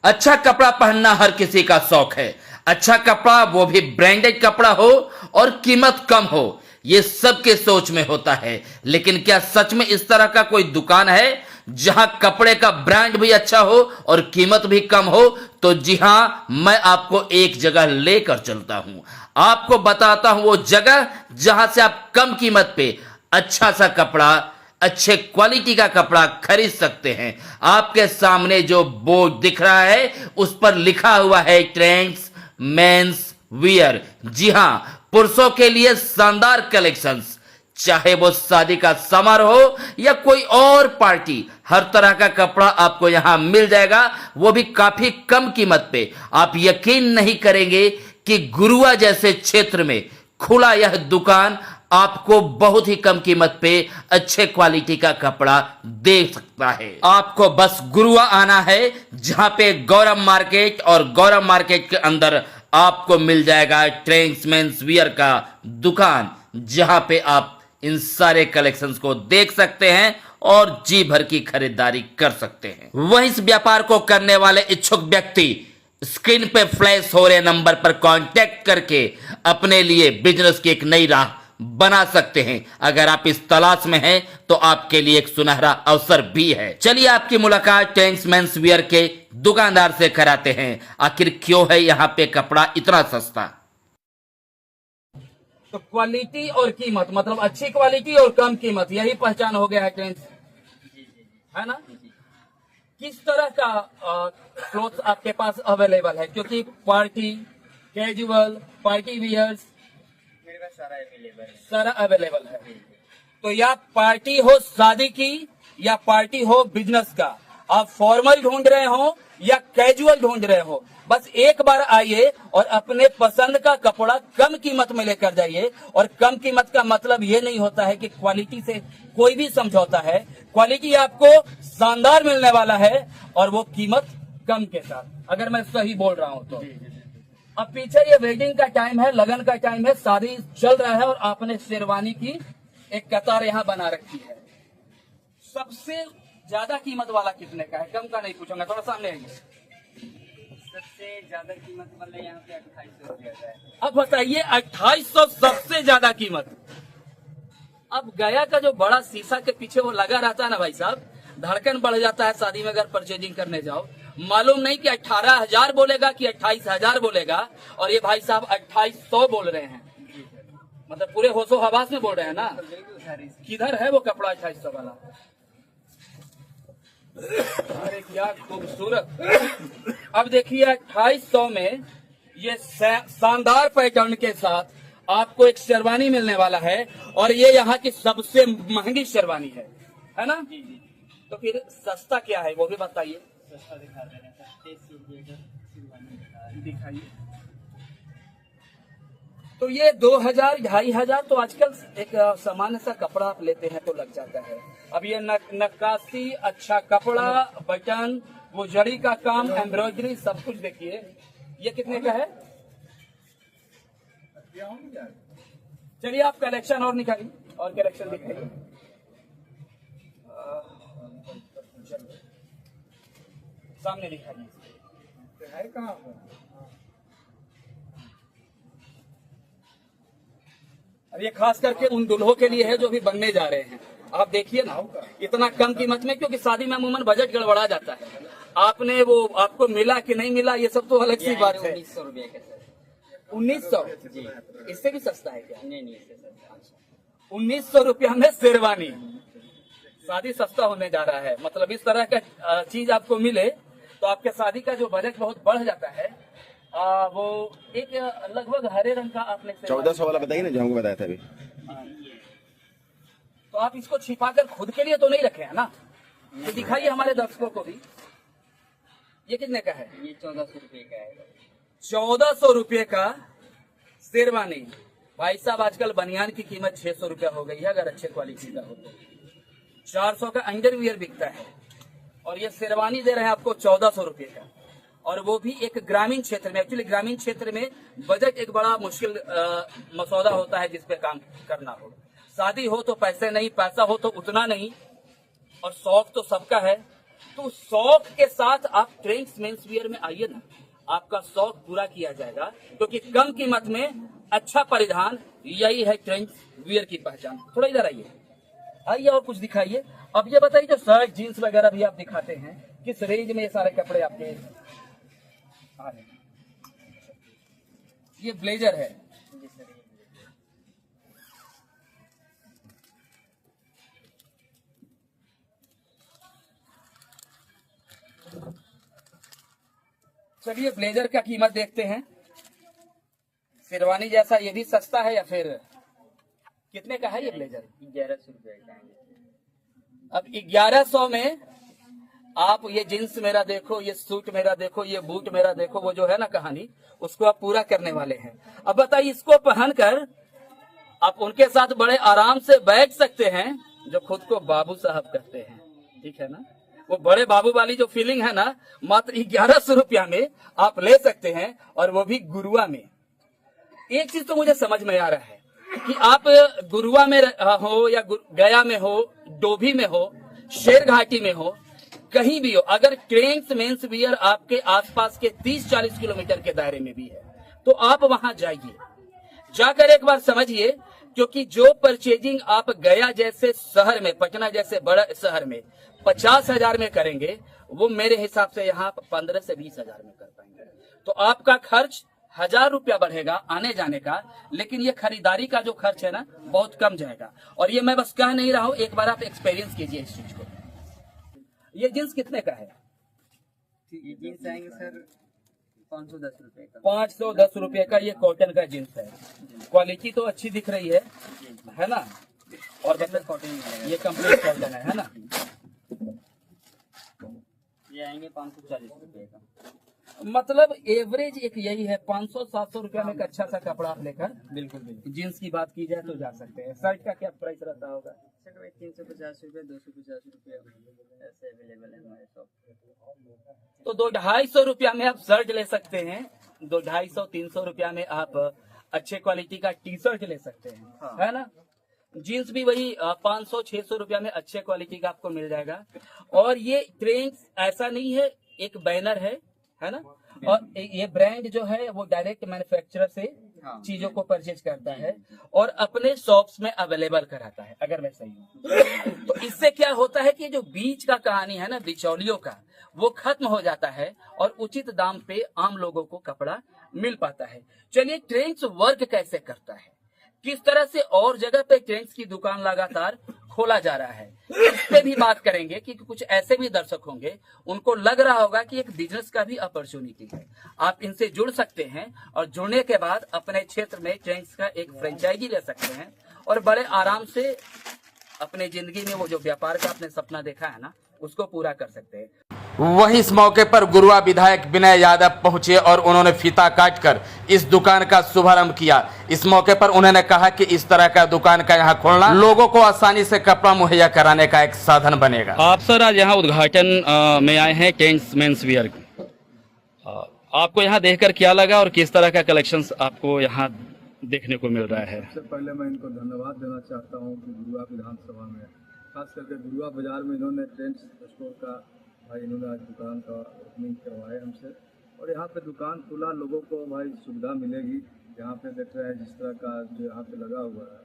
अच्छा कपड़ा पहनना हर किसी का शौक है। अच्छा कपड़ा, वो भी ब्रांडेड कपड़ा हो और कीमत कम हो, ये सबके सोच में होता है। लेकिन क्या सच में इस तरह का कोई दुकान है जहां कपड़े का ब्रांड भी अच्छा हो और कीमत भी कम हो? तो जी हां, मैं आपको एक जगह लेकर चलता हूं। आपको बताता हूं वो जगह जहां से आप कम कीमत पे अच्छा सा कपड़ा, अच्छे क्वालिटी का कपड़ा खरीद सकते हैं। आपके सामने जो बोर्ड दिख रहा है उस पर लिखा हुआ है ट्रेंड्स मेंस वियर। जी हां, पुरुषों के लिए शानदार कलेक्शंस, चाहे वो शादी का समारोह हो या कोई और पार्टी, हर तरह का कपड़ा आपको यहां मिल जाएगा, वो भी काफी कम कीमत पे। आप यकीन नहीं करेंगे कि गुरुआ जैसे क्षेत्र में खुला यह दुकान आपको बहुत ही कम कीमत पे अच्छे क्वालिटी का कपड़ा दे सकता है। आपको बस गुरुआ आना है, जहां पे गौरव मार्केट, और गौरव मार्केट के अंदर आपको मिल जाएगा ट्रेंड्स मेंस वियर का दुकान, जहां पे आप इन सारे कलेक्शंस को देख सकते हैं और जी भर की खरीदारी कर सकते हैं। वहीं इस व्यापार को करने वाले इच्छुक व्यक्ति स्क्रीन पे फ्लैश हो रहे नंबर पर कांटेक्ट करके अपने लिए बिजनेस की एक नई राह बना सकते हैं। अगर आप इस तलाश में हैं तो आपके लिए एक सुनहरा अवसर भी है। चलिए आपकी मुलाकात ट्रेंड्स मेंस वियर के दुकानदार से कराते हैं। आखिर क्यों है यहाँ पे कपड़ा इतना सस्ता? तो क्वालिटी और कीमत, मतलब अच्छी क्वालिटी और कम कीमत, यही पहचान हो गया है ट्रेंड्स, है ना? किस तरह का क्लोथ आपके पास अवेलेबल है? क्योंकि पार्टी, कैजुअल, पार्टी वियर्स, मेरे पास सारा अवेलेबल है। सारा अवेलेबल है। तो या पार्टी हो शादी की या पार्टी हो बिजनेस का, आप फॉर्मल ढूंढ रहे हो या कैजुअल ढूंढ रहे हो, बस एक बार आइए और अपने पसंद का कपड़ा कम कीमत में लेकर जाइए। और कम कीमत का मतलब ये नहीं होता है कि क्वालिटी से कोई भी समझौता है। क्वालिटी आपको शानदार मिलने वाला है और वो कीमत कम के साथ, अगर मैं सही बोल रहा हूँ तो। अब पीछे ये वेडिंग का टाइम है, लगन का टाइम है, शादी चल रहा है और आपने शेरवानी की एक कतार यहाँ बना रखी है। सबसे ज्यादा कीमत वाला कितने का है? कम का नहीं पूछूंगा, थोड़ा सामने आइए। सबसे ज्यादा कीमत वाला यहाँ पे 2800 रुपया का है। अब बताइए 2800 सबसे ज्यादा कीमत। अब गया का जो बड़ा शीशा के पीछे वो लगा रहता है ना भाई साहब, धड़कन बढ़ जाता है शादी में अगर परचेजिंग करने जाओ। मालूम नहीं कि 18,000 बोलेगा कि 28,000 बोलेगा, और ये भाई साहब 2800 बोल रहे हैं। मतलब पूरे होशो हवास में बोल रहे हैं ना। किधर है वो कपड़ा 2800 वाला? अरे क्या खूबसूरत। अब देखिए 2800 में ये शानदार पैटर्न के साथ आपको एक शेरवानी मिलने वाला है, और ये यहाँ की सबसे महंगी शेरवानी है ना? तो फिर सस्ता क्या है वो भी बताइए। सस्ता दिखा रहे हैं, 2300 रुपये का शेरवानी दिखाइए। तो ये 2000, 2500 तो आजकल एक सामान्य सा कपड़ा आप लेते हैं तो लग जाता है। अब ये नक्काशी, अच्छा कपड़ा, बटन, वो जड़ी का काम, एम्ब्रॉयडरी, सब कुछ देखिए। ये कितने का है? चलिए आप कलेक्शन और निकालिए, और कलेक्शन दिखाइए। सामने दिखाइए। है कहाँ? और ये खास करके उन दुल्हों के लिए है जो भी बनने जा रहे हैं। आप देखिए ना, इतना कम कीमत में, क्योंकि शादी में अमूमन बजट गड़बड़ा जाता है। आपने वो आपको मिला कि नहीं मिला, ये सब तो अलग सी बात है। 1900 रुपये का सर। 1900? जी। इससे भी सस्ता है क्या? नहीं इससे सस्ता। 1900 रुपया में शेरवानी। शादी सस्ता होने जा रहा है। मतलब इस तरह का चीज आपको मिले तो आपके शादी का जो बजट बहुत बढ़ जाता है। वो एक लगभग हरे रंग का आपने 1400 वाला बताइए ना, जो हमको बताया था अभी। तो आप इसको छिपाकर खुद के लिए तो नहीं रखे हैं ना? तो दिखाइए हमारे दर्शकों को भी। ये कितने का है? ये 1400 रुपये का है। 1400 रुपये का शेरवानी। भाई साहब आजकल बनियान की कीमत 600 रुपया हो गई है, अगर अच्छे क्वालिटी का हो तो। 400 का अंडरवियर बिकता है, और ये शेरवानी दे रहे हैं आपको 1400 रुपये का। और वो भी एक ग्रामीण क्षेत्र में। एक्चुअली ग्रामीण क्षेत्र में बजट एक बड़ा मुश्किल मसौदा होता है जिसपे काम करना हो। शादी हो तो पैसे नहीं, पैसा हो तो उतना नहीं, और शौक तो सबका है। तो शौक के साथ आप ट्रेंड्स मेंस वियर में आइए ना, आपका शौक पूरा किया जाएगा, क्योंकि कम कीमत में अच्छा परिधान, यही है ट्रेंड्स वियर की पहचान। थोड़ा इधर आइए, आइए और कुछ दिखाइए। अब ये बताइए, जो शर्ट जीन्स वगैरह भी आप दिखाते हैं, किस रेंज में ये सारे कपड़े आपके आ रहे हैं? ये ब्लेजर है, जी सर, ये चलिए ब्लेजर का कीमत देखते हैं। शेरवानी जैसा ये भी सस्ता है या फिर कितने का है ये ब्लेजर? 1100 रुपये का है। अब 1100 में आप ये जींस मेरा देखो, ये सूट मेरा देखो, ये बूट मेरा देखो, वो जो है ना कहानी, उसको आप पूरा करने वाले हैं। अब बताइए, इसको पहनकर आप उनके साथ बड़े आराम से बैठ सकते हैं जो खुद को बाबू साहब कहते हैं, ठीक है ना। वो बड़े बाबू वाली जो फीलिंग है ना, मात्र 1100 रुपया में आप ले सकते हैं, और वो भी गुरुआ में। एक चीज तो मुझे समझ में आ रहा है कि आप गुरुआ में हो या गया में हो, डोभी में हो, शेरघाटी में हो, कहीं भी हो, अगर ट्रेंड्स मेंस वियर आपके आसपास के 30-40 किलोमीटर के दायरे में भी है, तो आप वहां जाइए, जाकर एक बार समझिए। क्योंकि जो परचेजिंग आप गया जैसे शहर में, पटना जैसे बड़ा शहर में 50,000 में करेंगे, वो मेरे हिसाब से यहाँ 15 से 20,000 में कर पाएंगे। तो आपका खर्च 1000 रुपया बढ़ेगा आने जाने का, लेकिन ये खरीदारी का जो खर्च है ना, बहुत कम जाएगा। और ये मैं बस कह नहीं रहा हूँ, एक बार आप एक्सपीरियंस कीजिए इस चीज को। ये जींस कितने का है? ये जीन्स आएंगे सर 510 रुपये का। 510 रुपये का ये कॉटन का जींस है। क्वालिटी तो अच्छी दिख रही है ना। और मतलब कॉटन मिलेगा। ये कंप्लीट कॉटन है ना। ये आएंगे 540 रुपये का। मतलब एवरेज एक यही है, 500-700 रुपया में एक अच्छा सा कपड़ा आप लेकर बिल्कुल बिल्कुल। जींस की बात की जाए तो जा सकते हैं। शर्ट का क्या प्राइस रहता होगा? सर वही 350 रुपये, 250 रुपये ऐसे अवेलेबल है हमारे शॉप। तो 200-250 रुपया में आप शर्ट ले सकते हैं, 200-250-300 रुपया में आप अच्छे क्वालिटी का टी शर्ट ले सकते हैं, हाँ। है ना। जीन्स भी वही 500-600 रुपया में अच्छे क्वालिटी का आपको मिल जाएगा। और ये ट्रेंड्स ऐसा नहीं है, एक बैनर है ना। और ये ब्रांड जो है वो डायरेक्ट मैन्युफैक्चरर से हाँ। चीजों को परचेज करता है और अपने शॉप्स में अवेलेबल कराता है, अगर मैं सही हूँ। तो इससे क्या होता है कि जो बीच का कहानी है ना, बिचौलियों का, वो खत्म हो जाता है और उचित दाम पे आम लोगों को कपड़ा मिल पाता है। चलिए, ट्रेंड्स वर्क कैसे करता है, किस तरह से और जगह पे ट्रेंड्स की दुकान लगातार खोला जा रहा है, इस पे भी बात करेंगे। कि कुछ ऐसे भी दर्शक होंगे, उनको लग रहा होगा कि एक बिजनेस का भी अपॉर्चुनिटी है। आप इनसे जुड़ सकते हैं और जुड़ने के बाद अपने क्षेत्र में ट्रेंड्स का एक फ्रेंचाइजी ले सकते हैं और बड़े आराम से अपने जिंदगी में वो जो व्यापार का आपने सपना देखा है ना, उसको पूरा कर सकते हैं। वहीं इस मौके पर गुरुआ विधायक विनय यादव पहुंचे और उन्होंने फीता काटकर इस दुकान का शुभारंभ किया। इस मौके पर उन्होंने कहा कि इस तरह का दुकान का यहां खोलना लोगों को आसानी से कपड़ा मुहैया कराने का एक साधन बनेगा। आप सर आज यहाँ उद्घाटन में आए हैं ट्रेंड्स मेंस वियर। आपको यहाँ देखकर क्या लगा और किस तरह का कलेक्शंस आपको यहाँ देखने को मिल रहा है? सबसे पहले मैं इनको धन्यवाद देना चाहता हूँ कि गुरुआ विधानसभा में, खास करके गुरुआ बाजार में इन्होंने ट्रेंड्स स्टोर का भाई इन्होंने आज दुकान का ओपनिंग करवाया हमसे। और यहाँ पे दुकान खुला, लोगों को भाई सुविधा मिलेगी। यहाँ पे देख रहे हैं जिस तरह का जो यहाँ पे लगा हुआ है,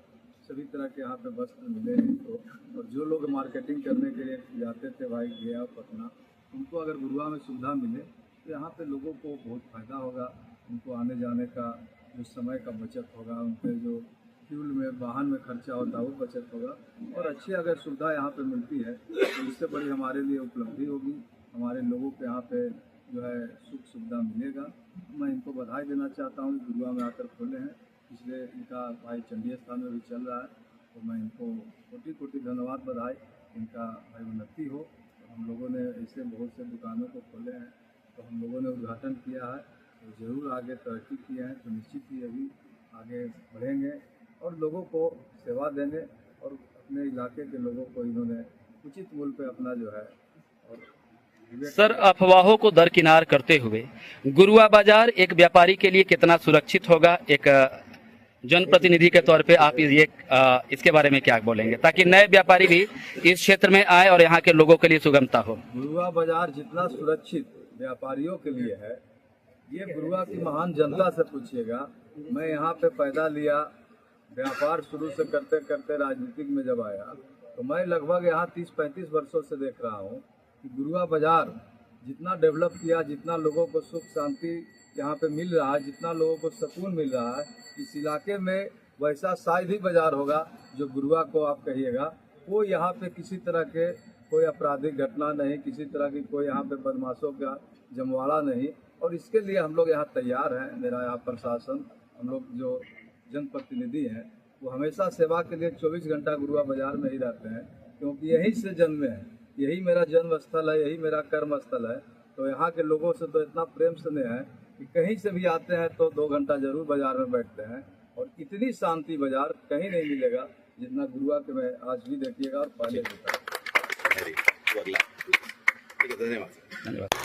सभी तरह के यहाँ पे वस्त्र मिले इनको। और जो लोग मार्केटिंग करने के लिए जाते थे भाई गया पटना, उनको अगर गुरुआ में सुविधा मिले तो यहाँ पे लोगों को बहुत फ़ायदा होगा। उनको आने जाने का जो समय का बचत होगा, उनके जो फ्यूल में वाहन में खर्चा होता है वो बचत होगा। और अच्छी अगर सुविधा यहाँ पे मिलती है तो इससे बड़ी हमारे लिए उपलब्धि होगी। हमारे लोगों को यहाँ पे जो है सुख सुविधा मिलेगा। मैं इनको बधाई देना चाहता हूँ, गुरुआ में आकर खोले हैं। इसलिए इनका भाई चंडीय स्थान में भी चल रहा है, तो मैं इनको कोटि कोटि धन्यवाद, बधाई, इनका भाई उन्नति हो। हम लोगों ने ऐसे बहुत से दुकानों को खोले हैं, तो हम लोगों ने उद्घाटन किया है, तो ज़रूर आगे तरक्की किए हैं, तो निश्चित ही अभी आगे बढ़ेंगे और लोगों को सेवा देंगे। और अपने इलाके के लोगों को इन्होंने उचित मूल्य पे अपना जो है और सर, अफवाहों को दरकिनार करते हुए गुरुआ बाजार एक व्यापारी के लिए कितना सुरक्षित होगा, एक जनप्रतिनिधि के तौर पे आप इसके बारे में क्या बोलेंगे, ताकि नए व्यापारी भी इस क्षेत्र में आए और यहाँ के लोगों के लिए सुगमता हो? गुरुआ बाजार जितना सुरक्षित व्यापारियों के लिए है, ये गुरुआ की महान जनता से पूछिएगा। मैं यहाँ पे पैदा लिया, व्यापार शुरू से करते करते राजनीतिक में जब आया तो मैं लगभग यहाँ 30-35 वर्षों से देख रहा हूँ कि गुरुआ बाजार जितना डेवलप किया, जितना लोगों को सुख शांति यहाँ पे मिल रहा है, जितना लोगों को सुकून मिल रहा है, इस इलाके में वैसा शायद ही बाजार होगा जो गुरुआ को आप कहिएगा। वो यहाँ पे किसी तरह के कोई आपराधिक घटना नहीं, किसी तरह की कोई यहाँ पे बदमाशों का जमवाड़ा नहीं, और इसके लिए हम लोग यहाँ तैयार हैं। मेरा यहाँ प्रशासन, हम लोग जो जनप्रतिनिधि हैं, वो हमेशा सेवा के लिए 24 घंटा गुरुआ बाजार में ही रहते हैं, क्योंकि यहीं से जन्मे हैं, यही मेरा जन्म स्थल है, यही मेरा कर्म स्थल है। तो यहाँ के लोगों से तो इतना प्रेम स्नेह है कि कहीं से भी आते हैं तो 2 घंटा जरूर बाजार में बैठते हैं, और इतनी शांति बाजार कहीं नहीं मिलेगा जितना गुरुआ के में आज भी देखिएगा और पहले भी था। ठीक है, धन्यवाद।